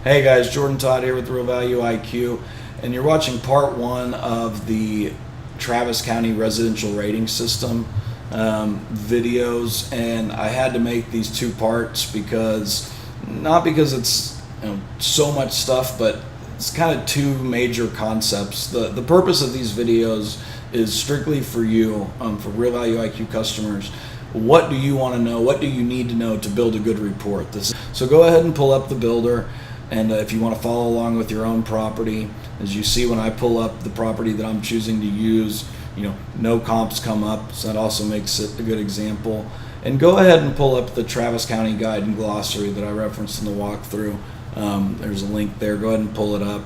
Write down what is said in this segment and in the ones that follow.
Hey guys, Jordan Todd here with Real Value IQ, and you're watching part one of the Travis County Residential Rating System videos, and I had to make these two parts because, not because it's so much stuff, but it's kind of two major concepts. The purpose of these videos is strictly for you, for Real Value IQ customers. What do you want to know? What do you need to know to build a good report? So go ahead and pull up the builder. And if you want to follow along with your own property, as you see when I pull up the property that I'm choosing to use, no comps come up, so that also makes it a good example. And go ahead and pull up the Travis County Guide and Glossary that I referenced in the walkthrough. There's a link there. Go ahead and pull it up.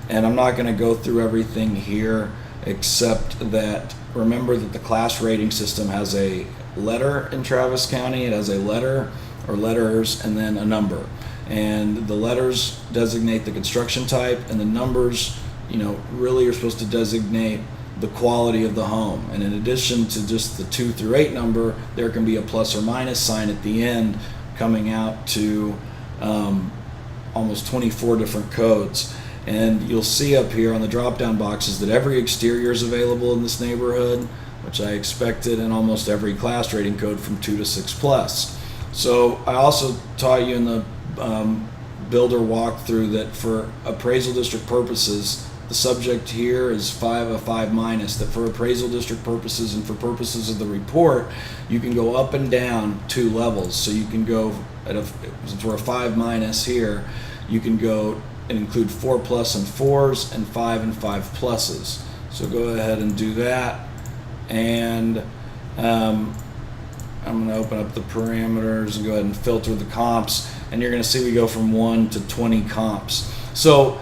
And I'm not going to go through everything here, except that remember that the class rating system has a letter in Travis County. It has a letter or letters and then a number. And the letters designate the construction type, and the numbers, really are supposed to designate the quality of the home. And in addition to just the 2 through 8 number, there can be a plus or minus sign at the end, coming out to almost 24 different codes. And you'll see up here on the drop-down boxes that every exterior is available in this neighborhood, which I expected, and almost every class rating code from 2 to 6 plus. So I also taught you in the builder walkthrough that for appraisal district purposes, the subject here is a 5 minus, that for appraisal district purposes and for purposes of the report, you can go up and down 2 levels. So you can go for a 5 minus here, you can go and include 4 plus and 4s and 5 and 5 pluses. So go ahead and do that, and I'm going to open up the parameters and go ahead and filter the comps, and you're going to see we go from 1 to 20 comps. So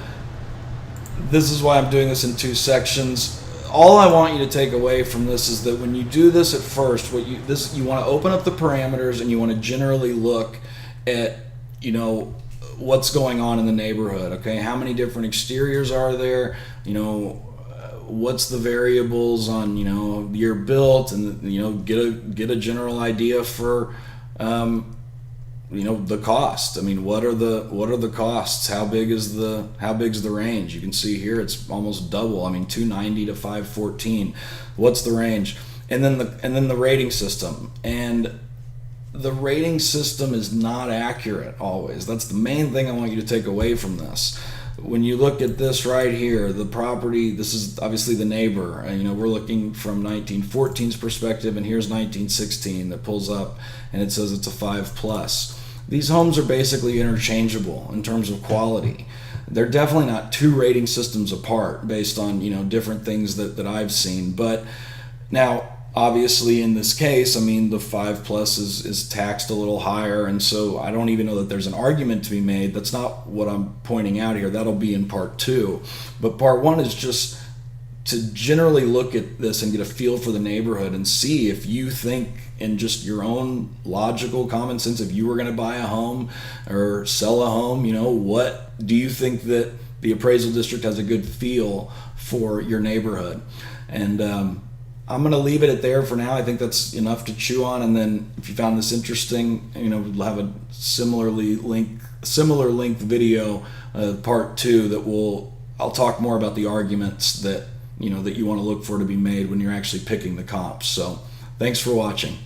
this is why I'm doing this in 2 sections. All I want you to take away from this is that when you do this at first, you want to open up the parameters and you want to generally look at what's going on in the neighborhood. Okay, how many different exteriors are there? What's the variables on year built, and get a general idea for the cost. I mean, what are the costs? How big's the range? You can see here it's almost double. I mean, 290 to 514. What's the range? And then the rating system. And the rating system is not accurate always. That's the main thing I want you to take away from this. When you look at this right here, the property, this is obviously the neighbor. We're looking from 1914's perspective, and here's 1916 that pulls up, and it says it's a 5 plus. These homes are basically interchangeable in terms of quality. They're definitely not 2 rating systems apart based on different things that I've seen. But now, obviously in this case, the 5 plus is taxed a little higher, and so I don't even know that there's an argument to be made. That's not what I'm pointing out here. That'll be in part 2. But part 1 is just to generally look at this and get a feel for the neighborhood and see if you think in just your own logical common sense, if you were going to buy a home or sell a home, what do you think that the appraisal district has a good feel for your neighborhood? And I'm going to leave it at there for now. I think that's enough to chew on. And then if you found this interesting, we'll have a similar length video, part 2, that I'll talk more about the arguments that you want to look for to be made when you're actually picking the comps. So thanks for watching.